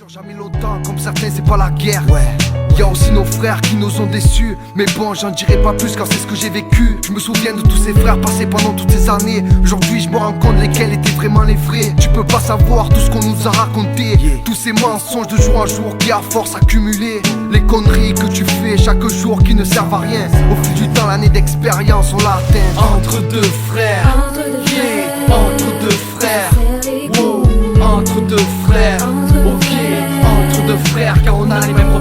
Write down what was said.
dure jamais longtemps, comme certains c'est pas la guerre. Ouais. Y'a aussi nos frères qui nous ont déçus. Mais bon, j'en dirai pas plus car c'est ce que j'ai vécu. Je me souviens de tous ces frères passés pendant toutes ces années. Aujourd'hui je me rends compte lesquels étaient vraiment les vrais. Tu peux pas savoir tout ce qu'on nous a raconté, tous ces mensonges de jour en jour qui à force accumulés. Les conneries que tu fais chaque jour qui ne servent à rien. Au fil du temps l'année d'expérience on l'a atteint. Entre deux frères, entre deux frères, wow. Entre deux frères, ok. Entre deux frères car on a les mêmes